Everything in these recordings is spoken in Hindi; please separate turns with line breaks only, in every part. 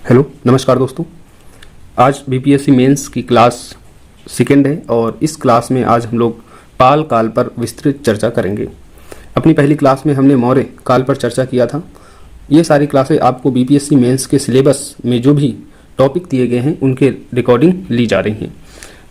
हेलो नमस्कार दोस्तों। आज बीपीएससी मेंस की क्लास सेकेंड है और इस क्लास में आज हम लोग पाल काल पर विस्तृत चर्चा करेंगे। अपनी पहली क्लास में हमने मौर्य काल पर चर्चा किया था। ये सारी क्लासें आपको बीपीएससी मेंस के सिलेबस में जो भी टॉपिक दिए गए हैं उनके रिकॉर्डिंग ली जा रही हैं।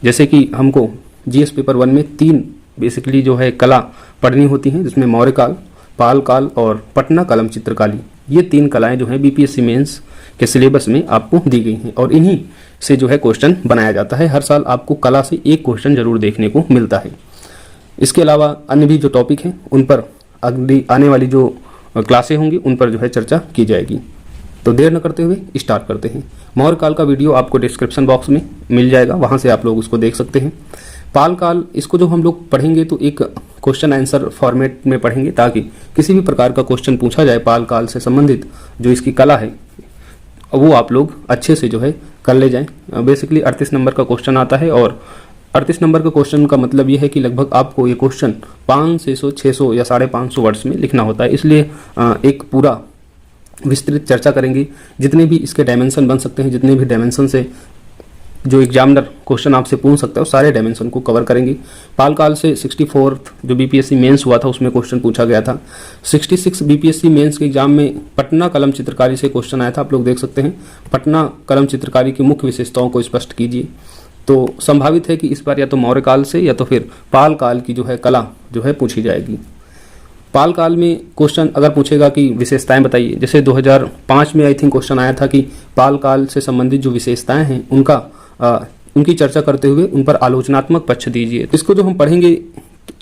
जैसे कि हमको जीएस पेपर 1 में 3 बेसिकली जो है कला पढ़नी होती हैं, जिसमें मौर्य काल, पाल काल और पटना कलम चित्रकारी। ये 3 कलाएं जो हैं बीपीएससी मेंस के सिलेबस में आपको दी गई हैं और इन्हीं से जो है क्वेश्चन बनाया जाता है। हर साल आपको कला से एक क्वेश्चन जरूर देखने को मिलता है। इसके अलावा अन्य भी जो टॉपिक हैं उन पर अगली आने वाली जो क्लासें होंगी उन पर जो है चर्चा की जाएगी। तो देर न करते हुए स्टार्ट करते हैं। मौर्य काल का वीडियो आपको डिस्क्रिप्शन बॉक्स में मिल जाएगा, वहाँ से आप लोग उसको देख सकते हैं। पाल काल, इसको जो हम लोग पढ़ेंगे तो एक क्वेश्चन आंसर फॉर्मेट में पढ़ेंगे, ताकि किसी भी प्रकार का क्वेश्चन पूछा जाए पाल काल से संबंधित जो इसकी कला है वो आप लोग अच्छे से जो है कर ले जाएं। बेसिकली 38 नंबर का क्वेश्चन आता है और 38 नंबर का क्वेश्चन का मतलब ये है कि लगभग आपको ये क्वेश्चन 500, 600 या 550 वर्ड्स में लिखना होता है। इसलिए एक पूरा विस्तृत चर्चा करेंगे। जितने भी इसके डायमेंशन बन सकते हैं, जितने भी डायमेंशन से जो एग्जामिनर क्वेश्चन आपसे पूछ सकता है, वो सारे डायमेंशन को कवर करेंगे। पाल काल से 64th जो बीपीएससी मेंस हुआ था उसमें क्वेश्चन पूछा गया था। 66 बीपीएससी मेंस के एग्जाम में पटना कलम चित्रकारी से क्वेश्चन आया था। आप लोग देख सकते हैं, पटना कलम चित्रकारी की मुख्य विशेषताओं को स्पष्ट कीजिए। तो संभावित है कि इस बार या तो मौर्य काल से या तो फिर पाल काल की जो है कला जो है पूछी जाएगी। पाल काल में क्वेश्चन अगर पूछेगा कि विशेषताएं बताइए, जैसे 2005 में आई थिंक क्वेश्चन आया था कि पाल काल से संबंधित जो विशेषताएं हैं उनकी चर्चा करते हुए उन पर आलोचनात्मक पक्ष दीजिए। इसको जो हम पढ़ेंगे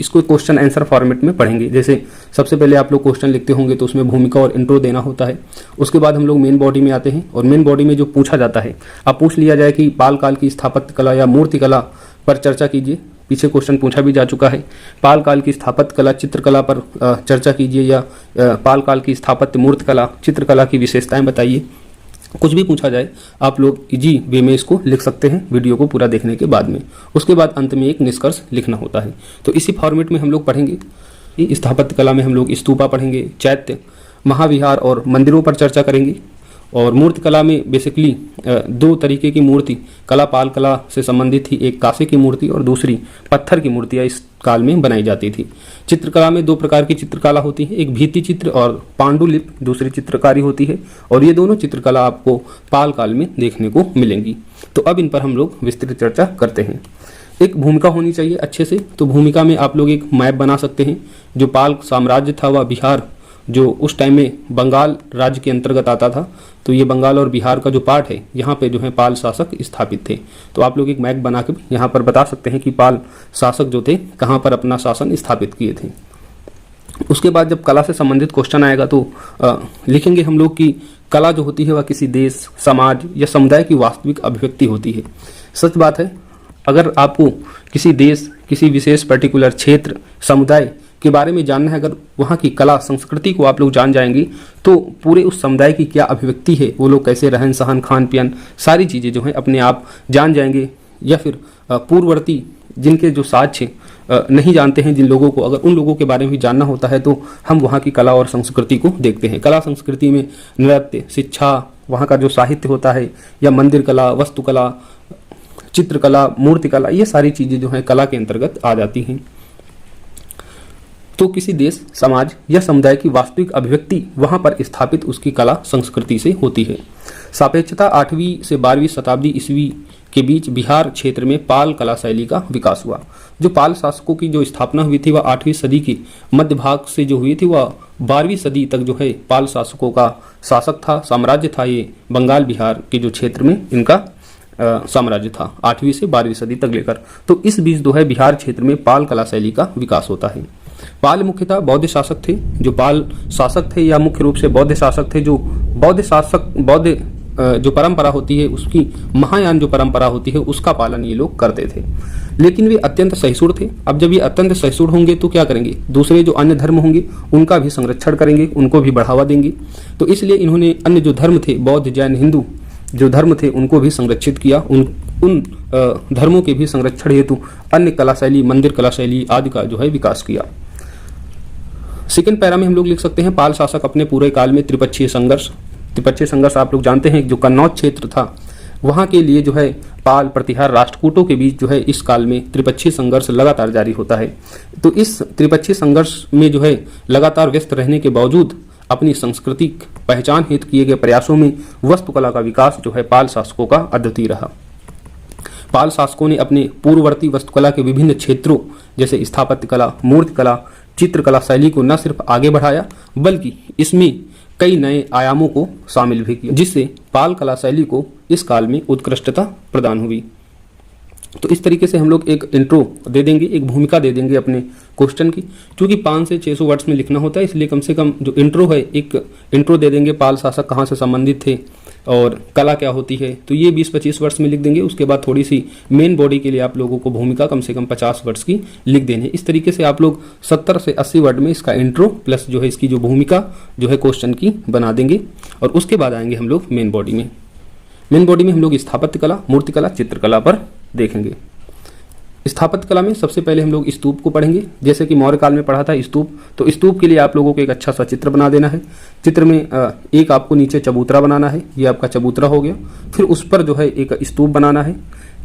इसको क्वेश्चन आंसर फॉर्मेट में पढ़ेंगे। जैसे सबसे पहले आप लोग क्वेश्चन लिखते होंगे तो उसमें भूमिका और इंट्रो देना होता है। उसके बाद हम लोग मेन बॉडी में आते हैं और मेन बॉडी में जो पूछा जाता है, अब पूछ लिया जाए कि पाल काल की स्थापत्य कला या मूर्ति कला पर चर्चा कीजिए। पीछे क्वेश्चन पूछा भी जा चुका है। पाल काल की स्थापत्य कला चित्रकला पर चर्चा कीजिए या पाल काल की स्थापत्य मूर्ति कला चित्रकला की विशेषताएं बताइए। कुछ भी पूछा जाए आप लोग इजी वे में इसको लिख सकते हैं वीडियो को पूरा देखने के बाद में। उसके बाद अंत में एक निष्कर्ष लिखना होता है। तो इसी फॉर्मेट में हम लोग पढ़ेंगे। स्थापत्य कला में हम लोग स्तूपा पढ़ेंगे, चैत्य, महाविहार और मंदिरों पर चर्चा करेंगे। और मूर्ति कला में बेसिकली 2 तरीके की मूर्ति कला पाल कला से संबंधित थी। एक कांसे की मूर्ति और दूसरी पत्थर की मूर्तियाँ इस काल में बनाई जाती थी। चित्रकला में 2 प्रकार की चित्रकला होती है, एक भित्ति चित्र और पांडुलिप दूसरी चित्रकारी होती है। और ये दोनों चित्रकला आपको पाल काल में देखने को मिलेंगी। तो अब इन पर हम लोग विस्तृत चर्चा करते हैं। एक भूमिका होनी चाहिए अच्छे से, तो भूमिका में आप लोग एक मैप बना सकते हैं। जो पाल साम्राज्य था वह बिहार जो उस टाइम में बंगाल राज्य के अंतर्गत आता था, तो ये बंगाल और बिहार का जो पार्ट है यहाँ पे जो है पाल शासक स्थापित थे। तो आप लोग एक मैप बना के यहाँ पर बता सकते हैं कि पाल शासक जो थे कहाँ पर अपना शासन स्थापित किए थे। उसके बाद जब कला से संबंधित क्वेश्चन आएगा तो लिखेंगे हम लोग कि कला जो होती है वह किसी देश, समाज या समुदाय की वास्तविक अभिव्यक्ति होती है। सच बात है, अगर आपको किसी देश, किसी विशेष पर्टिकुलर क्षेत्र, समुदाय के बारे में जानना है, अगर वहाँ की कला संस्कृति को आप लोग जान जाएंगे तो पूरे उस समुदाय की क्या अभिव्यक्ति है, वो लोग कैसे रहन सहन, खान पीन, सारी चीज़ें जो हैं अपने आप जान जाएंगे। या फिर पूर्ववर्ती जिनके जो साक्ष्य नहीं जानते हैं जिन लोगों को, अगर उन लोगों के बारे में भी जानना होता है तो हम वहाँ की कला और संस्कृति को देखते हैं। कला संस्कृति में नृत्य, शिक्षा, वहाँ का जो साहित्य होता है, या मंदिर कला, वास्तुकला, चित्रकला, मूर्ति कला, ये सारी चीज़ें जो हैं कला के अंतर्गत आ जाती हैं। तो किसी देश, समाज या समुदाय की वास्तविक अभिव्यक्ति वहां पर स्थापित उसकी कला संस्कृति से होती है। सापेक्षता 8वीं से 12वीं शताब्दी ईस्वी के बीच बिहार क्षेत्र में पाल कला शैली का विकास हुआ। जो पाल शासकों की जो स्थापना हुई थी वह 8वीं सदी की मध्य भाग से जो हुई थी वह 12वीं सदी तक जो है पाल शासकों का शासक था, साम्राज्य था। ये बंगाल बिहार के जो क्षेत्र में इनका साम्राज्य था 8वीं से 12वीं सदी तक लेकर। तो इस बीच जो है बिहार क्षेत्र में पाल कला शैली का विकास होता है। पाल मुख्यतः बौद्ध शासक थे। जो पाल शासक थे या मुख्य रूप से बौद्ध शासक थे, जो बौद्ध जो परंपरा होती है उसकी, महायान जो परंपरा होती है उसका पालन ये लोग करते थे। लेकिन वे अत्यंत सहिष्णु थे। अब जब ये अत्यंत सहिष्णु होंगे तो क्या करेंगे, दूसरे जो अन्य धर्म होंगे उनका भी संरक्षण करेंगे, उनको भी बढ़ावा देंगे। तो इसलिए इन्होंने अन्य जो धर्म थे, बौद्ध, जैन, हिंदू जो धर्म थे उनको भी संरक्षित किया। उन धर्मों के भी संरक्षण हेतु अन्य कला शैली, मंदिर कला शैली आदि का जो है विकास किया। सेकेंड पैरा में हम लोग लिख सकते हैं, पाल शासक अपने पूरे काल में त्रिपक्षीय संघर्ष, त्रिपक्षीय संघर्ष आप लोग जानते हैं, जो कन्नौज क्षेत्र था वहाँ के लिए जो है पाल प्रतिहार राष्ट्रकूटों के बीच जो है इस काल में त्रिपक्षीय संघर्ष लगातार जारी होता है। तो इस त्रिपक्षीय संघर्ष में जो है लगातार व्यस्त रहने के बावजूद अपनी सांस्कृतिक पहचान हेतु किए गए प्रयासों में वास्तुकला का विकास जो है पाल शासकों का अद्वितीय रहा। पाल शासकों ने अपने पूर्ववर्ती वास्तुकला के विभिन्न क्षेत्रों जैसे स्थापत्य कला, मूर्ति कला, चित्रकला शैली को न सिर्फ आगे बढ़ाया बल्कि इसमें कई नए आयामों को शामिल भी किया, जिससे पाल कला शैली को इस काल में उत्कृष्टता प्रदान हुई। तो इस तरीके से हम लोग एक इंट्रो दे देंगे, एक भूमिका दे देंगे अपने क्वेश्चन की। क्योंकि 500 से 600 वर्ड्स में लिखना होता है, इसलिए कम से कम जो इंट्रो है एक इंट्रो दे देंगे, पाल शासक कहाँ से संबंधित थे और कला क्या होती है, तो ये 20-25 वर्ड्स में लिख देंगे। उसके बाद थोड़ी सी मेन बॉडी के लिए आप लोगों को भूमिका कम से कम 50 वर्ड्स की लिख देनी है। इस तरीके से आप लोग 70 से 80 वर्ड में इसका इंट्रो प्लस जो है इसकी जो भूमिका जो है क्वेश्चन की बना देंगे और उसके बाद आएंगे हम लोग मेन बॉडी में। मेन बॉडी में हम लोग स्थापत्य कला, मूर्तिकला, चित्रकला पर देखेंगे। स्थापत्य कला में सबसे पहले हम लोग स्तूप को पढ़ेंगे। जैसे कि मौर्य काल में पढ़ा था स्तूप, तो स्तूप के लिए आप लोगों को एक अच्छा सा चित्र बना देना है। चित्र में एक आपको नीचे चबूतरा बनाना है, ये आपका चबूतरा हो गया। फिर उस पर जो है एक स्तूप बनाना है।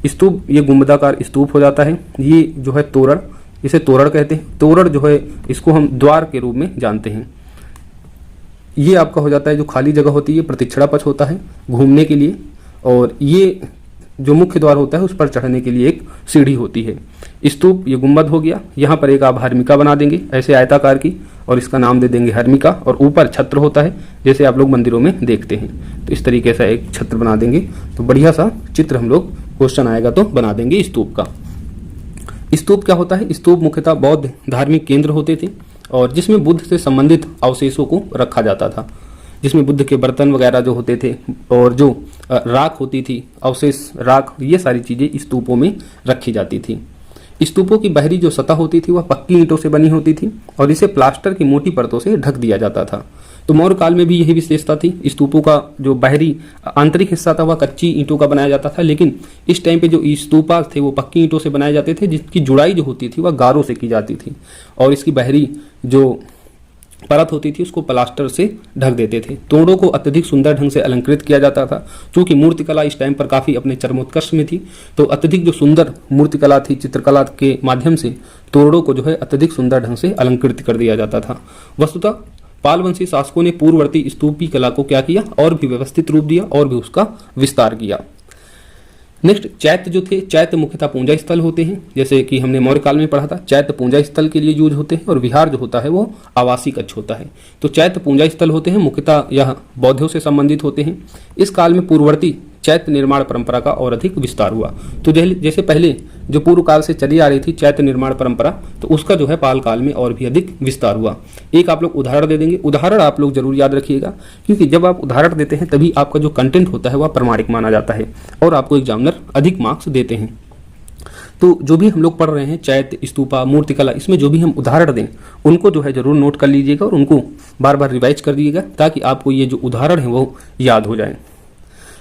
स्तूप ये गुंबदाकार स्तूप हो जाता है। ये जो है तोरण, इसे तोरण कहते हैं। तोरण जो है इसको हम द्वार के रूप में जानते हैं। ये आपका हो जाता है जो खाली जगह होती है, प्रतीक्षणा पथ होता है घूमने के लिए, और ये जो मुख्य द्वार होता है उस पर चढ़ने के लिए एक सीढ़ी होती है। स्तूप ये गुंबद हो गया। यहाँ पर एक आप हर्मिका बना देंगे ऐसे आयताकार की, और इसका नाम दे देंगे हर्मिका, और ऊपर छत्र होता है जैसे आप लोग मंदिरों में देखते हैं। तो इस तरीके से एक छत्र बना देंगे, तो बढ़िया सा चित्र हम लोग क्वेश्चन आएगा तो बना देंगे स्तूप का। स्तूप क्या होता है? स्तूप मुख्यतः बौद्ध धार्मिक केंद्र होते थे और जिसमें बुद्ध से संबंधित अवशेषों को रखा जाता था, जिसमें बुद्ध के बर्तन वगैरह जो होते थे और जो राख होती थी, अवशेष राख, ये सारी चीजें स्तूपों में रखी जाती थी। स्तूपों की बाहरी जो सतह होती थी वह पक्की ईंटों से बनी होती थी और इसे प्लास्टर की मोटी परतों से ढक दिया जाता था। तो मौर्य काल में भी यही विशेषता थी। स्तूपों का जो बाहरी आंतरिक हिस्सा था वह कच्ची ईंटों का बनाया जाता था, लेकिन इस टाइम पे जो स्तूपा थे वो पक्की ईंटों से बनाए जाते थे, जिसकी जुड़ाई जो होती थी वह गारों से की जाती थी, और इसकी बाहरी जो परत होती थी उसको प्लास्टर से ढक देते थे। तोड़ों को अत्यधिक सुंदर ढंग से अलंकृत किया जाता था। चूंकि मूर्तिकला इस टाइम पर काफी अपने चरमोत्कर्ष में थी, तो अत्यधिक जो सुंदर मूर्तिकला थी, चित्रकला के माध्यम से तोड़ों को जो है अत्यधिक सुंदर ढंग से अलंकृत कर दिया जाता था। वस्तुतः पालवंशी शासकों ने पूर्ववर्ती स्तूपी कला को क्या किया, और भी व्यवस्थित रूप दिया और भी उसका विस्तार किया। नेक्स्ट, चैत्य जो थे, चैत्य मुख्यतः पूजा स्थल होते हैं, जैसे कि हमने मौर्य काल में पढ़ा था। चैत्य पूजा स्थल के लिए यूज होते हैं और विहार जो होता है वो आवासीय कक्ष होता है। तो चैत्य पूजा स्थल होते हैं, मुख्यतः यह बौद्धों से संबंधित होते हैं। इस काल में पूर्ववर्ती चैत्य निर्माण परंपरा का और अधिक विस्तार हुआ। तो जैसे पहले जो पूर्व काल से चली आ रही थी चैत्य निर्माण परंपरा, तो उसका जो है पाल काल में और भी अधिक विस्तार हुआ। एक आप लोग उदाहरण दे देंगे। उदाहरण आप लोग जरूर याद रखिएगा, क्योंकि जब आप उदाहरण देते हैं तभी आपका जो कंटेंट होता है वह प्रमाणिक माना जाता है और आपको एग्जामिनर अधिक मार्क्स देते हैं। तो जो भी हम लोग पढ़ रहे हैं चैत्य, स्तूपा, मूर्तिकला, इसमें जो भी हम उदाहरण दें उनको जो है जरूर नोट कर लीजिएगा और उनको बार बार रिवाइज कर दीजिएगा, ताकि आपको ये जो उदाहरण है वो याद हो जाए।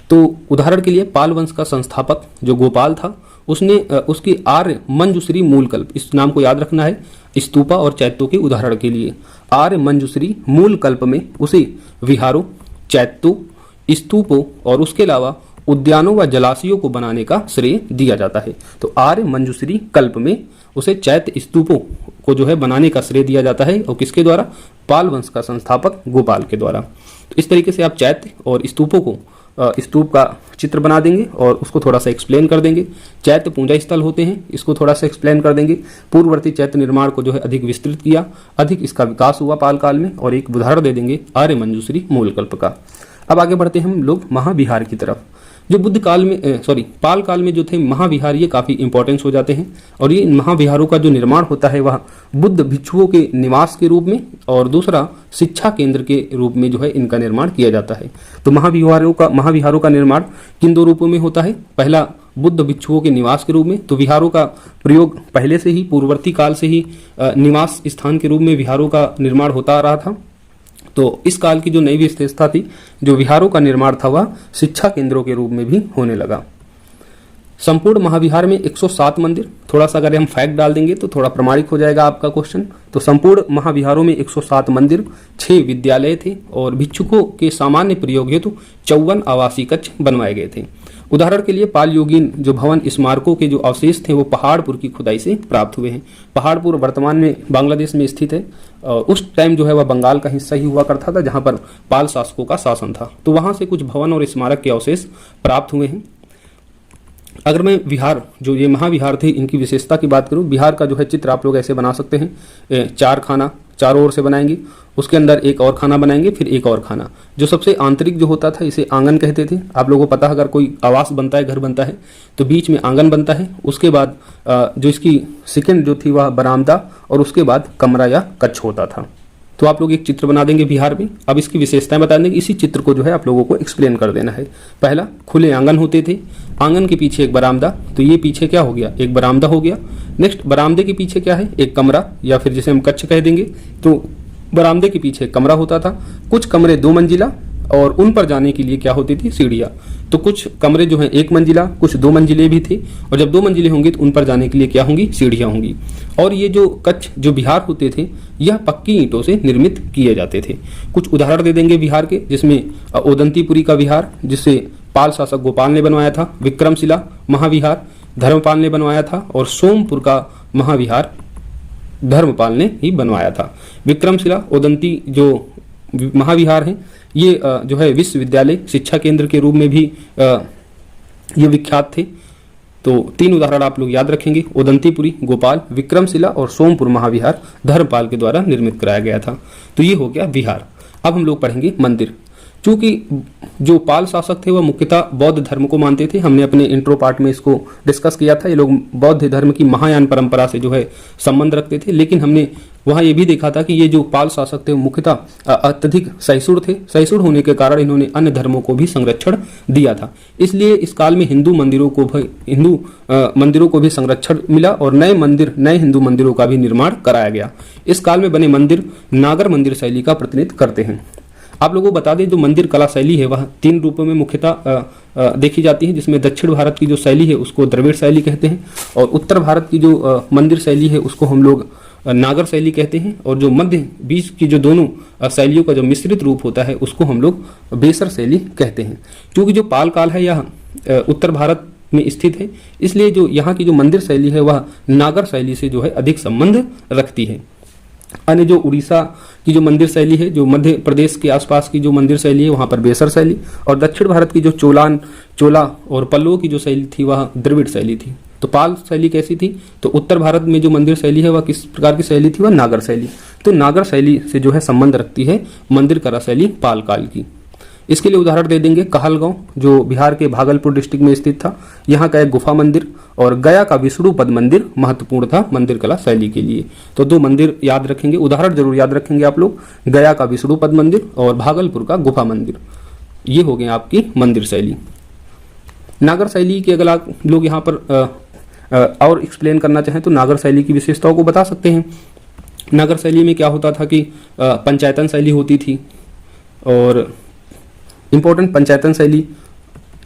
तो उदाहरण के लिए पाल वंश का संस्थापक जो गोपाल था, उसने उसकी आर्य मंजूश्री मूलकल्प, इस नाम को याद रखना है स्तूपा और चैत्यों के उदाहरण के लिए। आर्य मंजूश्री मूलकल्प में उसे विहारों, चैत्यों, स्तूपों और उसके अलावा उद्यानों व जलाशयों को बनाने का श्रेय दिया जाता है। तो आर्य मंजूश्री कल्प में उसे चैत्य स्तूपों को जो है बनाने का श्रेय दिया जाता है, और किसके द्वारा? पाल वंश का संस्थापक गोपाल के द्वारा। तो इस तरीके से आप चैत्य और स्तूपों को, स्तूप का चित्र बना देंगे और उसको थोड़ा सा एक्सप्लेन कर देंगे। चैत्य पूजा स्थल होते हैं, इसको थोड़ा सा एक्सप्लेन कर देंगे। पूर्ववर्ती चैत्य निर्माण को जो है अधिक विस्तृत किया, अधिक इसका विकास हुआ पाल काल में, और एक उदाहरण दे देंगे आर्य मंजूश्री मूलकल्प का। अब आगे बढ़ते हैं हम लोग महाविहार की तरफ। जो बुद्ध काल में पाल काल में जो थे महाविहार, ये काफी इंपॉर्टेंस हो जाते हैं, और ये महाविहारों का जो निर्माण होता है वह बुद्ध भिक्षुओं के निवास के रूप में और दूसरा शिक्षा केंद्र के रूप में जो है इनका निर्माण किया जाता है। तो महाविहारों का निर्माण किन दो रूपों में होता है? पहला, बुद्ध भिक्षुओं के निवास के रूप में। तो विहारों का प्रयोग पहले से ही, पूर्ववर्ती काल से ही निवास स्थान के रूप में विहारों का निर्माण होता आ रहा था। तो इस काल की जो नई विशेषता थी, जो विहारों का निर्माण था, वह शिक्षा केंद्रों के रूप में भी होने लगा। संपूर्ण महाविहार में 107 मंदिर। थोड़ा सा अगर हम फैक्ट डाल देंगे तो थोड़ा प्रमाणिक हो जाएगा आपका क्वेश्चन। तो संपूर्ण महाविहारों में 107 मंदिर, 6 विद्यालय थे और भिक्षुकों के सामान्य प्रयोग हेतु 54 आवासीय कक्ष बनवाए गए थे। उदाहरण के लिए पाल युगीन जो भवन स्मारकों के जो अवशेष थे वो पहाड़पुर की खुदाई से प्राप्त हुए हैं। पहाड़पुर वर्तमान में बांग्लादेश में स्थित है। उस टाइम जो है वह बंगाल का हिस्सा ही हुआ करता था जहां पर पाल शासकों का शासन था। तो वहां से कुछ भवन और स्मारक के अवशेष प्राप्त हुए हैं। अगर मैं विहार जो ये महाविहार थे इनकी विशेषता की बात करूं, बिहार का जो है चित्र आप लोग ऐसे बना सकते हैं। 4 खाना चारों ओर से बनाएंगे, उसके अंदर एक और खाना बनाएंगे, फिर एक और खाना। जो सबसे आंतरिक जो होता था इसे आंगन कहते थे। आप लोगों को पता है अगर कोई आवास बनता है, घर बनता है तो बीच में आंगन बनता है। उसके बाद जो इसकी सेकंड जो थी वह बरामदा और उसके बाद कमरा या कक्ष होता था। तो आप लोग एक चित्र बना देंगे बिहार में। अब इसकी विशेषताएं बता देंगे। इसी चित्र को जो है आप लोगों को एक्सप्लेन कर देना है। पहला, खुले आंगन होते थे, आंगन के पीछे एक बरामदा। तो ये पीछे क्या हो गया, एक बरामदा हो गया। नेक्स्ट, बरामदे के पीछे क्या है, एक कमरा या फिर जिसे हम कक्ष कह देंगे। तो बरामदे के पीछे कमरा होता था। कुछ कमरे 2 मंजिला और उन पर जाने के लिए क्या होती थी, सीढ़ियां। तो कुछ कमरे जो हैं 1 मंजिला, कुछ 2 मंजिले भी थे। और जब 2 मंजिले होंगे तो उन पर जाने के लिए क्या होंगी, सीढ़ियां होंगी। और ये जो कक्ष जो बिहार होते थे यह पक्की ईंटों से निर्मित किए जाते थे। कुछ उदाहरण दे देंगे बिहार के, जिसमें ओदंतीपुरी का विहार जिसे पाल शासक गोपाल ने बनवाया था, विक्रमशिला महाविहार धर्मपाल ने बनवाया था और सोमपुर का महाविहार धर्मपाल ने ही बनवाया था। विक्रमशिला ओदंती जो महाविहार हैं ये जो है विश्वविद्यालय शिक्षा केंद्र के रूप में भी ये विख्यात थे। तो 3 उदाहरण आप लोग याद रखेंगे, ओदंतीपुरी गोपाल, विक्रमशिला और सोमपुर महाविहार धर्मपाल के द्वारा निर्मित कराया गया था। तो ये हो गया विहार। अब हम लोग पढ़ेंगे मंदिर। चूंकि जो पाल शासक थे वह मुख्यतः बौद्ध धर्म को मानते थे, हमने अपने इंट्रो पार्ट में इसको डिस्कस किया था। ये लोग बौद्ध धर्म की महायान परंपरा से जो है संबंध रखते थे। लेकिन हमने वहां ये भी देखा था कि ये जो पाल शासक थे वो मुख्यतः अत्यधिक सहिष्णु थे। सहिष्णु होने के कारण इन्होंने अन्य धर्मों को भी संरक्षण दिया था। इसलिए इस काल में हिंदू मंदिरों को भी संरक्षण मिला और नए हिंदू मंदिरों का भी निर्माण कराया गया। इस काल में बने मंदिर नागर मंदिर शैली का प्रतिनिधित्व करते हैं। आप लोगों को बता दें जो मंदिर कला शैली है वह 3 रूपों में मुख्यतः देखी जाती है, जिसमें दक्षिण भारत की जो शैली है उसको द्रविड़ शैली कहते हैं और उत्तर भारत की जो मंदिर शैली है उसको हम लोग नागर शैली कहते हैं और जो मध्य बीच की जो दोनों शैलियों का जो मिश्रित रूप होता है उसको हम लोग बेसर शैली कहते हैं। क्योंकि जो पाल काल है यह उत्तर भारत में स्थित है, इसलिए जो यहाँ की जो मंदिर शैली है वह नागर शैली से जो है अधिक संबंध रखती है। अन्य जो उड़ीसा की जो मंदिर शैली है, जो मध्य प्रदेश के आसपास की जो मंदिर शैली है वहां पर बेसर शैली, और दक्षिण भारत की जो चोला और पल्लव की जो शैली थी वह द्रविड़ शैली थी। तो पाल शैली कैसी थी, तो उत्तर भारत में जो मंदिर शैली है वह किस प्रकार की शैली थी, वह नागर शैली। तो नागर शैली से जो है संबंध रखती है मंदिर कला शैली पाल काल की। इसके लिए उदाहरण दे देंगे कहलगांव जो बिहार के भागलपुर डिस्ट्रिक्ट में स्थित था। यहाँ का एक गुफा मंदिर और गया का विष्णु पद मंदिर महत्वपूर्ण था मंदिर कला शैली के लिए। तो 2 मंदिर याद रखेंगे, उदाहरण जरूर याद रखेंगे आप लोग, गया का विष्णु पद मंदिर और भागलपुर का गुफा मंदिर। ये हो गए आपकी मंदिर शैली। नागर शैली की अगर आप लोग यहाँ पर और एक्सप्लेन करना चाहें तो नागर शैली की विशेषताओं को बता सकते हैं। नागर शैली में क्या होता था कि पंचायतन शैली होती थी और इंपॉर्टेंट पंचायतन शैली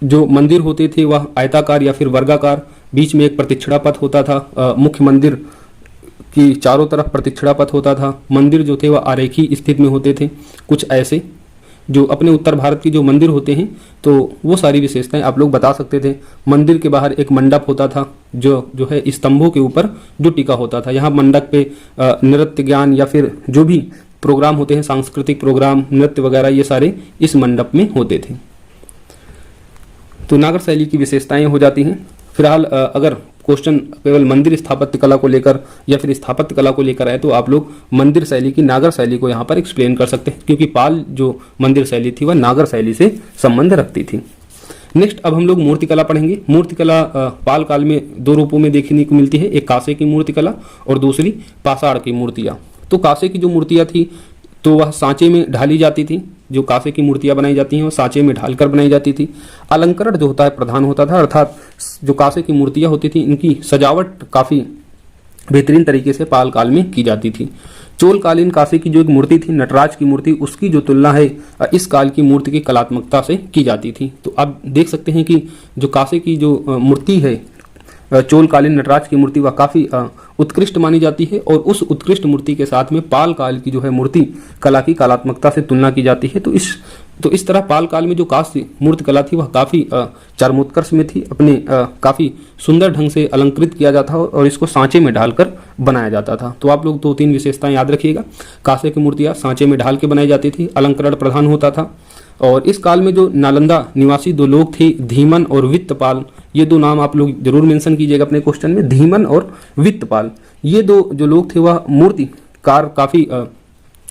जो मंदिर होते थे वह आयताकार या फिर वर्गाकार, बीच में एक प्रतिक्षणा पथ होता था, मुख्य मंदिर की चारों तरफ प्रतिक्षणा पथ होता था, मंदिर जो थे वह आरेखी स्थिति में होते थे। कुछ ऐसे जो अपने उत्तर भारत की जो मंदिर होते हैं तो वो सारी विशेषताएं आप लोग बता सकते थे। मंदिर के बाहर एक मंडप होता था जो है स्तंभों के ऊपर जो टिका होता था। यहाँ मंडप पे नृत्य ज्ञान या फिर जो भी प्रोग्राम होते हैं, सांस्कृतिक प्रोग्राम, नृत्य वगैरह, ये सारे इस मंडप में होते थे। तो नागर शैली की विशेषताएं हो जाती हैं। फिलहाल अगर क्वेश्चन केवल मंदिर स्थापत्य कला को लेकर या फिर स्थापत्य कला को लेकर आए तो आप लोग मंदिर शैली की नागर शैली को यहाँ पर एक्सप्लेन कर सकते हैं, क्योंकि पाल जो मंदिर शैली थी वह नागर शैली से संबंध रखती थी। नेक्स्ट अब हम लोग मूर्तिकला पढ़ेंगे। मूर्तिकला पाल काल में 2 रूपों में देखने को मिलती है, एक कांसे की मूर्तिकला और दूसरी पाषाण की मूर्तियां। तो कांसे की जो मूर्तियां थी तो वह सांचे में ढाली जाती थी। जो कांसे की मूर्तियां बनाई जाती हैं वो सांचे में ढालकर बनाई जाती थी। अलंकरण जो होता है प्रधान होता था, अर्थात जो कांसे की मूर्तियां होती थी इनकी सजावट काफी बेहतरीन तरीके से पाल काल में की जाती थी। चोलकालीन काशी की जो एक मूर्ति थी, नटराज की मूर्ति, उसकी जो तुलना है इस काल की मूर्ति की कलात्मकता से की जाती थी। तो आप देख सकते हैं कि जो काशी की जो मूर्ति है, चोलकालीन नटराज की मूर्ति, वह काफ़ी उत्कृष्ट मानी जाती है और उस उत्कृष्ट मूर्ति के साथ में पाल काल की जो है मूर्ति कला की कलात्मकता से तुलना की जाती है। तो इस तरह पाल काल में जो कांस्य मूर्ति कला थी वह काफ़ी चरमोत्कर्ष में थी, अपने काफ़ी सुंदर ढंग से अलंकृत किया जाता था और इसको सांचे में ढालकर बनाया जाता था। तो आप लोग 2-3 विशेषताएं याद रखिएगा। कांसे की मूर्तियाँ सांचे में ढाल के बनाई जाती थी, अलंकरण प्रधान होता था। और इस काल में जो नालंदा निवासी 2 लोग थे, धीमन और वित्तपाल, ये 2 नाम आप लोग जरूर मेंशन कीजिएगा अपने क्वेश्चन में, धीमन और वित्तपाल। ये 2 जो लोग थे वह मूर्तिकार काफ़ी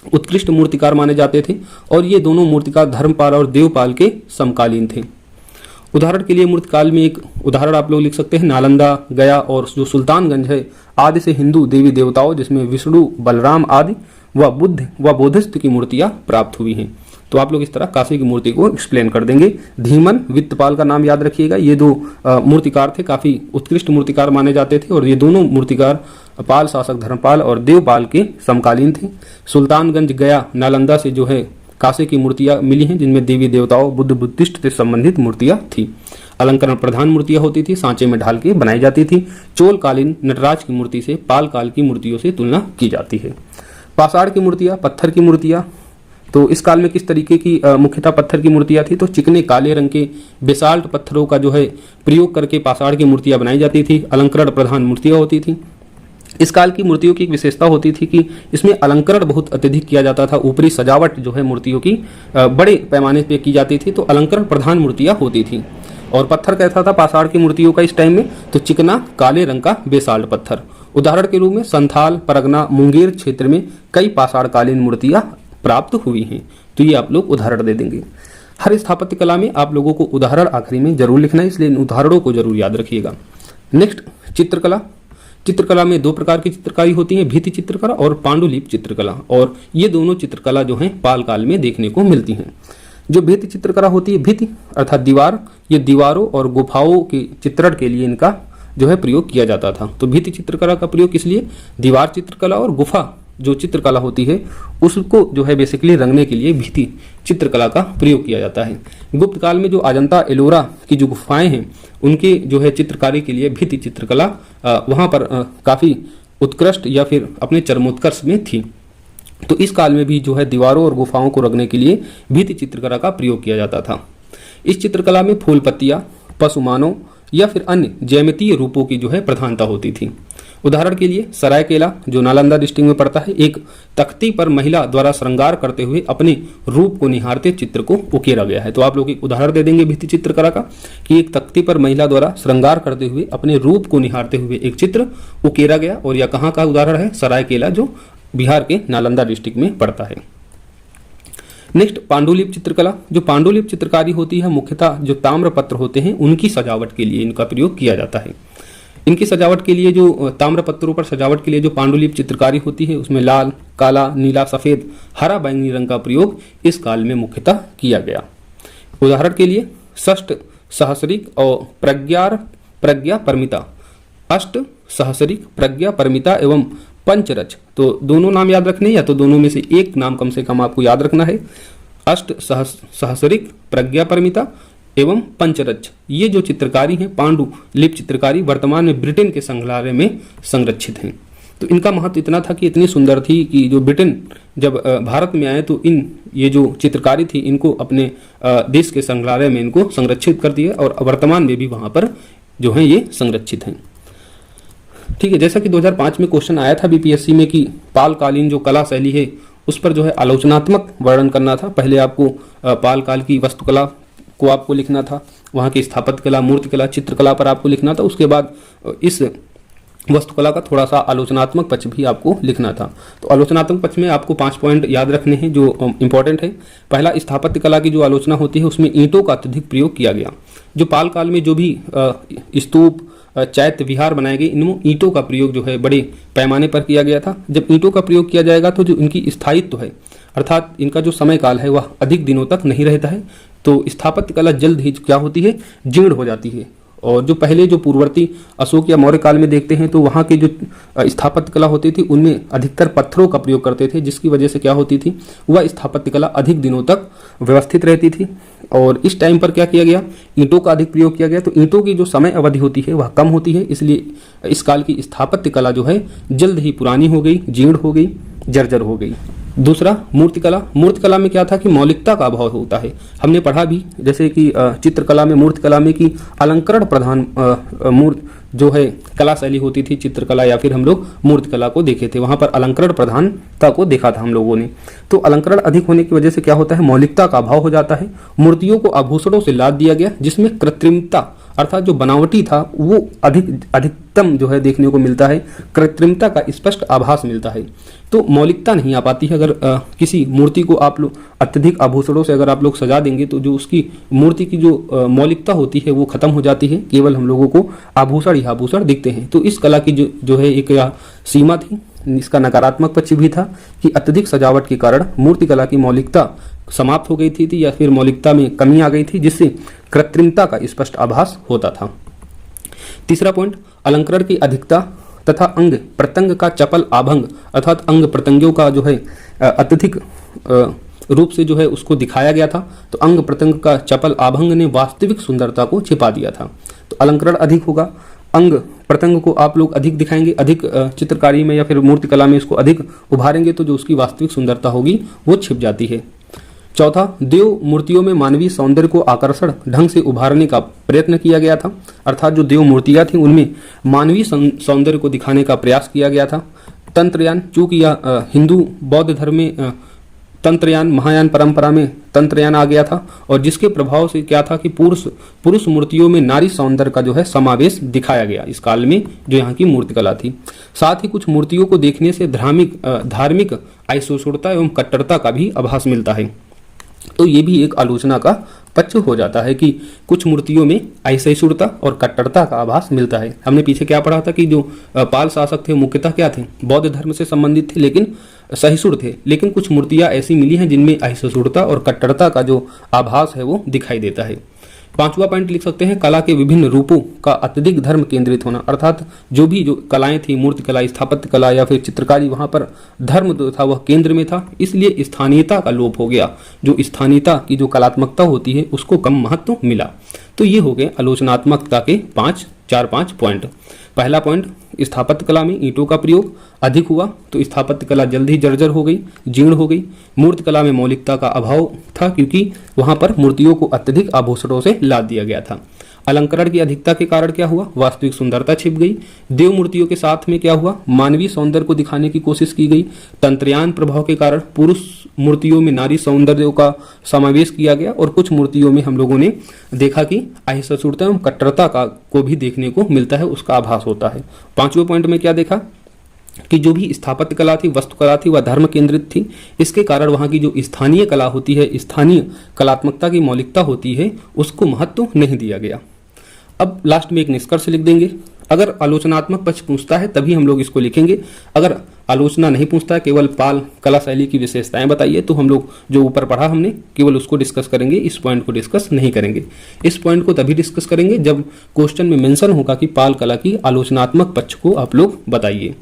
उत्कृष्ट मूर्तिकार माने जाते थे और ये दोनों मूर्तिकार धर्मपाल और देवपाल के समकालीन थे। उदाहरण के लिए मूर्तिकाल में एक उदाहरण आप लोग लिख सकते हैं, नालंदा, गया और जो सुल्तानगंज है आदि से हिंदू देवी देवताओं जिसमें विष्णु, बलराम आदि व बुद्ध व बोधिस्त्व की मूर्तियां प्राप्त हुई हैं। तो आप लोग इस तरह काशी की मूर्ति को एक्सप्लेन कर देंगे। धीमन, वित्तपाल का नाम याद रखिएगा। ये 2 मूर्तिकार थे, काफी उत्कृष्ट मूर्तिकार माने जाते थे और ये दोनों मूर्तिकार पाल शासक धर्मपाल और देवपाल के समकालीन थे। सुल्तानगंज, गया, नालंदा से जो है काशी की मूर्तियां मिली हैं जिनमें देवी देवताओं, बुद्ध, बुद्धिस्ट से संबंधित मूर्तियां थी। अलंकरण प्रधान मूर्तियां होती थी, सांचे में ढाल के बनाई जाती थी। चोलकालीन नटराज की मूर्ति से पाल काल की मूर्तियों से तुलना की जाती है। पाषाण की मूर्तियां, पत्थर की मूर्तियां, तो इस काल में किस तरीके की मुख्यतः पत्थर की मूर्तियां थी? तो चिकने काले रंग के बेसाल्ट पत्थरों का जो है प्रयोग करके पाषाण की मूर्तियां बनाई जाती थी। अलंकरण प्रधान मूर्तियां होती थी। इस काल की मूर्तियों की एक विशेषता होती थी कि इसमें अलंकरण बहुत अत्यधिक किया जाता था। ऊपरी सजावट जो है मूर्तियों की बड़े पैमाने पे की जाती थी, तो अलंकरण प्रधान मूर्तियां होती थी। और पत्थर कैसा था पाषाण की मूर्तियों का इस टाइम में? तो चिकना काले रंग का बेसाल्ट पत्थर। उदाहरण के रूप में संथाल, परगना, मुंगेर क्षेत्र में कई पाषाणकालीन मूर्तियां प्राप्त हुई हैं। तो ये आप लोग उदाहरण दे देंगे। हर स्थापत्य कला में आप लोगों को उदाहरण आखिरी में जरूर लिखना है, इसलिए इन उदाहरणों को जरूर याद रखिएगा। नेक्स्ट, चित्रकला। चित्रकला में 2 प्रकार की चित्रकारी होती है, भित्ति चित्रकला और पांडुलिपि चित्रकला। और ये दोनों चित्रकला जो है पाल काल में देखने को मिलती हैं। जो भित्ति चित्रकला होती है, भित्ति अर्थात दीवार, ये दीवारों और गुफाओं के चित्रण के लिए इनका जो है प्रयोग किया जाता था। तो भित्ति चित्रकला का प्रयोग किस लिए? दीवार चित्रकला और गुफा जो चित्रकला होती है उसको जो है बेसिकली रंगने के लिए भित्ति चित्रकला का प्रयोग किया जाता है। गुप्त काल में जो अजंता एलोरा की जो गुफाएं हैं उनके जो है चित्रकारी के लिए भित्ति चित्रकला वहां पर काफी उत्कृष्ट या फिर अपने चरमोत्कर्ष में थी। तो इस काल में भी जो है दीवारों और गुफाओं को रंगने के लिए भित्ति चित्रकला का प्रयोग किया जाता था। इस चित्रकला में फूल पत्तियां, पशुमानों या फिर अन्य ज्यामितीय रूपों की जो है प्रधानता होती थी। उदाहरण के लिए सरायकेला जो नालंदा डिस्ट्रिक्ट में पड़ता है, एक तख्ती पर महिला द्वारा श्रृंगार करते हुए अपने रूप को निहारते चित्र को उकेरा गया है। तो आप लोग एक उदाहरण दे देंगे भित्ति चित्रकला का कि एक तख्ती पर महिला द्वारा श्रृंगार करते हुए अपने रूप को निहारते हुए एक चित्र उकेरा गया। और यह कहाँ का उदाहरण है? सरायकेला जो बिहार के नालंदा डिस्ट्रिक्ट में पड़ता है। नेक्स्ट, पांडुलिपि चित्रकला। जो पांडुलिपि चित्रकारी होती है मुख्यतः जो ताम्रपत्र होते हैं उनकी सजावट के लिए इनका प्रयोग किया जाता है। इनकी सजावट के लिए जो ताम्रपत्रों पर सजावट के लिए जो पांडुलिपि चित्रकारी होती है उसमें लाल, काला, नीला, सफेद, हरा, बैंगनी रंग का प्रयोग इस काल में मुख्यतः किया गया। उदाहरण के लिए षष्ठ सहस्रिक और प्रज्ञा परमिता, अष्ट सहस्रिक, प्रज्ञा परमिता एवं पंचरच। तो दोनों नाम याद रखने या तो दोनों में से एक नाम कम से कम आपको याद रखना है। अष्ट सहस्रिक, प्रज्ञा परमिता एवं पंचरच, ये जो चित्रकारी है पांडुलिपि चित्रकारी वर्तमान में ब्रिटेन के संग्रहालय में संरक्षित हैं। तो इनका महत्व इतना था कि इतनी सुंदर थी कि जो ब्रिटेन जब भारत में आए तो ये जो चित्रकारी थी इनको अपने देश के संग्रहालय में इनको संरक्षित कर दिया और वर्तमान में भी वहां पर जो है ये संरक्षित हैं। ठीक है, जैसा कि 2005 में क्वेश्चन आया था बीपीएससी में कि पालकालीन जो कला शैली है उस पर जो है आलोचनात्मक वर्णन करना था। पहले आपको पालकाल की वास्तुकला को आपको लिखना था, वहाँ की स्थापत्य कला, मूर्तिकला, चित्रकला पर आपको लिखना था। उसके बाद इस वास्तुकला का थोड़ा सा आलोचनात्मक पक्ष भी आपको लिखना था। तो आलोचनात्मक पक्ष में आपको 5 पॉइंट याद रखने हैं जो इंपॉर्टेंट है। पहला, स्थापत्य कला की जो आलोचना होती है उसमें ईंटों का अत्यधिक प्रयोग किया गया। जो पाल काल में जो भी स्तूप, चैत्य विहार बनाए गए इनमें ईंटों का प्रयोग जो है बड़े पैमाने पर किया गया था। जब ईंटों का प्रयोग किया जाएगा तो जो इनकी स्थायित्व है अर्थात इनका जो समय काल है वह अधिक दिनों तक नहीं रहता है। तो स्थापत्य कला जल्द ही क्या होती है, जीर्ण हो जाती है और जो पहले जो पूर्ववर्ती अशोक या मौर्य काल में देखते हैं तो वहाँ की जो स्थापत्य कला होती थी उनमें अधिकतर पत्थरों का प्रयोग करते थे, जिसकी वजह से क्या होती थी, वह स्थापत्य कला अधिक दिनों तक व्यवस्थित रहती थी। और इस टाइम पर क्या किया गया, ईंटों का अधिक प्रयोग किया गया, तो ईंटों की जो समय अवधि होती है वह कम होती है, इसलिए इस काल की स्थापत्य कला जो है जल्द ही पुरानी हो गई, जीर्ण हो गई, जर्जर हो गई। दूसरा मूर्तिकला। मूर्तिकला में क्या था कि मौलिकता का अभाव होता है। हमने पढ़ा भी जैसे कि चित्रकला में, मूर्तिकला में कि अलंकरण प्रधान मूर्त जो है कला शैली होती थी चित्रकला, या फिर हम लोग मूर्तिकला को देखे थे, वहां पर अलंकरण प्रधानता को देखा था हम लोगों ने। तो अलंकरण अधिक होने की वजह से क्या होता है, मौलिकता का अभाव हो जाता है। मूर्तियों को आभूषणों से लाद दिया गया, जिसमें कृत्रिमता अर्थात जो बनावटी था वो अधिकतम जो है देखने को मिलता है, कृत्रिमता का स्पष्ट आभास मिलता है। तो मौलिकता नहीं आ पाती है। अगर किसी मूर्ति को आप लोग अत्यधिक आभूषणों से अगर आप लोग सजा देंगे तो जो उसकी मूर्ति की जो मौलिकता होती है वो खत्म हो जाती है, केवल हम लोगों को आभूषण ही आभूषण दिखते हैं। तो इस कला की जो है एक सीमा थी। इसका नकारात्मक पक्ष भी था कि अत्यधिक सजावट के कारण मूर्तिकला की मौलिकता समाप्त हो गई थी या फिर मौलिकता में कमी आ गई थी, जिससे कृत्रिमता का स्पष्ट आभास होता था। तीसरा पॉइंट, अलंकरण की अधिकता तथा अंग प्रत्यंग का चपल आभंग अर्थात अंग प्रत्यंगों का जो है अत्यधिक रूप से जो है उसको दिखाया गया था। तो अंग प्रत्यंग का चपल आभंग ने वास्तविक सुंदरता को छिपा दिया था। तो अलंकरण अधिक होगा, अंग प्रत्यंग को आप लोग अधिक दिखाएंगे, अधिक चित्रकारी में या फिर मूर्तिकला में इसको अधिक उभारेंगे, तो जो उसकी वास्तविक सुंदरता होगी वो छिप जाती है। चौथा, देव मूर्तियों में मानवीय सौंदर्य को आकर्षण ढंग से उभारने का प्रयत्न किया गया था, अर्थात जो देव मूर्तियां थी उनमें मानवीय सौंदर्य को दिखाने का प्रयास किया गया था। तंत्रयान, चूंकि यह हिंदू बौद्ध धर्म में तंत्रयान, महायान परंपरा में तंत्रयान आ गया था, और जिसके प्रभाव से क्या था कि पुरुष मूर्तियों में नारी सौंदर्य का जो है समावेश दिखाया गया इस काल में जो यहाँ की मूर्तिकला थी। साथ ही कुछ मूर्तियों को देखने से धार्मिक असहिष्णुता एवं कट्टरता का भी आभास मिलता है। तो ये भी एक आलोचना का पक्ष हो जाता है कि कुछ मूर्तियों में असहिष्णुता और कट्टरता का आभास मिलता है। हमने पीछे क्या पढ़ा था कि जो पाल शासक थे मुख्यतः क्या थे, बौद्ध धर्म से संबंधित थे, लेकिन सहिष्णु थे। लेकिन कुछ मूर्तियां ऐसी मिली हैं जिनमें असहिष्णुता और कट्टरता का जो आभास है वो दिखाई देता है। पांचवा पॉइंट लिख सकते हैं, कला के विभिन्न रूपों का अत्यधिक धर्म केंद्रित होना, अर्थात जो भी जो कलाएं थी, मूर्तिकला, स्थापत्य कला या फिर चित्रकारी, वहां पर धर्म जो था वह केंद्र में था, इसलिए स्थानीयता का लोप हो गया। जो स्थानीयता की जो कलात्मकता होती है उसको कम महत्व मिला। तो ये हो गए आलोचनात्मकता के 5 पॉइंट। पहला पॉइंट, स्थापत्य कला में ईंटों का प्रयोग अधिक हुआ, तो स्थापत्य कला जल्द ही जर्जर हो गई, जीर्ण हो गई। मूर्तिकला में मौलिकता का अभाव था क्योंकि वहां पर मूर्तियों को अत्यधिक आभूषणों से लाद दिया गया था। अलंकरण की अधिकता के कारण क्या हुआ, वास्तविक सुंदरता छिप गई। देव मूर्तियों के साथ में क्या हुआ, मानवीय सौंदर्य को दिखाने की कोशिश की गई। तंत्रयान प्रभाव के कारण पुरुष मूर्तियों में नारी सौंदर्य का समावेश किया गया, और कुछ मूर्तियों में हम लोगों ने देखा कि असहिष्णुता एवं कट्टरता का को भी देखने को मिलता है, उसका आभास होता है। पांचवें पॉइंट में क्या देखा कि जो भी स्थापत्य कला थी, वास्तुकला थी, वह धर्म केंद्रित थी। इसके कारण वहां की जो स्थानीय कला होती है, स्थानीय कलात्मकता की मौलिकता होती है, उसको महत्व नहीं दिया गया। अब लास्ट में एक निष्कर्ष लिख देंगे। अगर आलोचनात्मक पक्ष पूछता है तभी हम लोग इसको लिखेंगे। अगर आलोचना नहीं पूछता है, केवल पाल कला शैली की विशेषताएं बताइए, तो हम लोग जो ऊपर पढ़ा हमने केवल उसको डिस्कस करेंगे, इस पॉइंट को डिस्कस नहीं करेंगे। इस पॉइंट को तभी डिस्कस करेंगे जब क्वेश्चन में मेंशन होगा कि पाल कला की आलोचनात्मक पक्ष को आप लोग बताइए।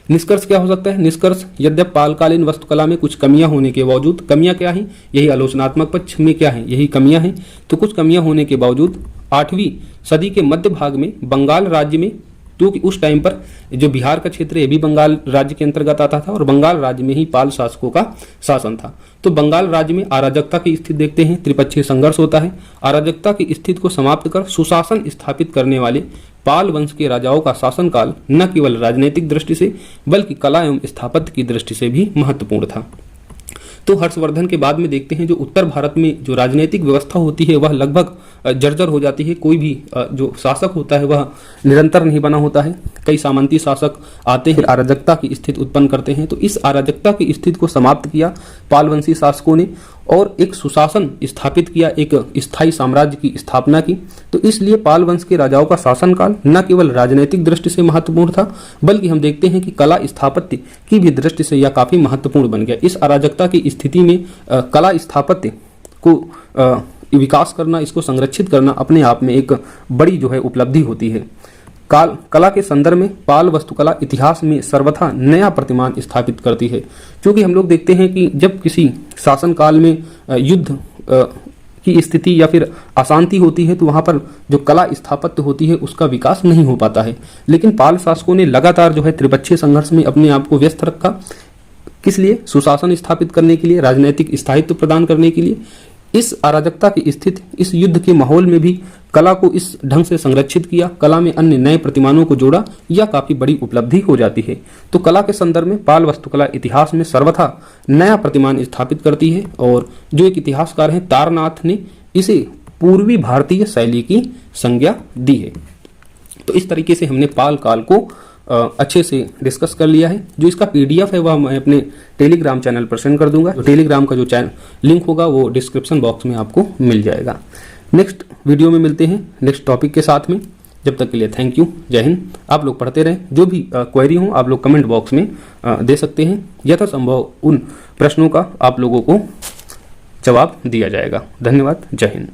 निष्कर्ष क्या हो सकता है, निष्कर्ष, यद्यप पालकालीन वास्तुकला में कुछ कमियां होने के बावजूद, कमियां क्या हैं, यही आलोचनात्मक पक्ष में क्या है, यही कमियां हैं। तो कुछ कमियां होने के बावजूद 8वीं सदी के मध्य भाग में बंगाल राज्य में, क्योंकि उस टाइम पर जो बिहार का क्षेत्र है भी बंगाल राज्य के अंतर्गत आता था, और बंगाल राज्य में ही पाल शासकों का शासन था। तो बंगाल राज्य में अराजकता की स्थिति देखते हैं, त्रिपक्षीय संघर्ष होता है। अराजकता की स्थिति को समाप्त कर सुशासन स्थापित करने वाले पाल वंश के राजाओं का शासनकाल न केवल राजनीतिक दृष्टि से बल्कि कला एवं स्थापत्य की दृष्टि से भी महत्वपूर्ण था। तो हर्षवर्धन के बाद में देखते हैं जो उत्तर भारत में जो राजनीतिक व्यवस्था होती है वह लगभग जर्जर हो जाती है। कोई भी जो शासक होता है वह निरंतर नहीं बना होता है। कई सामंती शासक आते हैं, अराजकता की स्थिति उत्पन्न करते हैं। तो इस अराजकता की स्थिति को समाप्त किया पालवंशी शासकों ने और एक सुशासन स्थापित किया, एक स्थायी साम्राज्य की स्थापना की। तो इसलिए पाल वंश के राजाओं का शासनकाल न केवल राजनीतिक दृष्टि से महत्वपूर्ण था बल्कि हम देखते हैं कि कला स्थापत्य की भी दृष्टि से यह काफी महत्वपूर्ण बन गया। इस अराजकता की स्थिति में कला स्थापत्य को विकास करना, इसको संरक्षित करना अपने आप में एक बड़ी जो है उपलब्धि होती है। कला के संदर्भ में पाल वास्तुकला इतिहास में सर्वथा नया प्रतिमान स्थापित करती है, क्योंकि हम लोग देखते हैं कि जब किसी शासन काल में युद्ध की स्थिति या फिर अशांति होती है तो वहाँ पर जो कला स्थापत्य होती है उसका विकास नहीं हो पाता है। लेकिन पाल शासकों ने लगातार जो है त्रिपक्षीय संघर्ष में अपने आप को व्यस्त रखा। किस लिए? सुशासन स्थापित करने के लिए, राजनीतिक स्थायित्व प्रदान करने के लिए। इस अराजकता की स्थिति, इस युद्ध के माहौल में भी कला को इस ढंग से संरक्षित किया, कला में अन्य नए प्रतिमानों को जोड़ा, यह काफी बड़ी उपलब्धि हो जाती है। तो कला के संदर्भ में पाल वास्तुकला इतिहास में सर्वथा नया प्रतिमान स्थापित करती है, और जो एक इतिहासकार हैं तारनाथ ने इसे पूर्वी भारतीय शैली की संज्ञा दी है। तो इस तरीके से हमने पाल काल को अच्छे से डिस्कस कर लिया है। जो इसका पीडीएफ है वह मैं अपने टेलीग्राम चैनल पर सेंड कर दूंगा। टेलीग्राम का जो चैनल लिंक होगा वो डिस्क्रिप्शन बॉक्स में आपको मिल जाएगा। नेक्स्ट वीडियो में मिलते हैं नेक्स्ट टॉपिक के साथ में। जब तक के लिए थैंक यू, जय हिंद। आप लोग पढ़ते रहें, जो भी क्वेरी हो आप लोग कमेंट बॉक्स में दे सकते हैं। यथासंभव उन प्रश्नों का आप लोगों को जवाब दिया जाएगा। धन्यवाद, जय हिंद।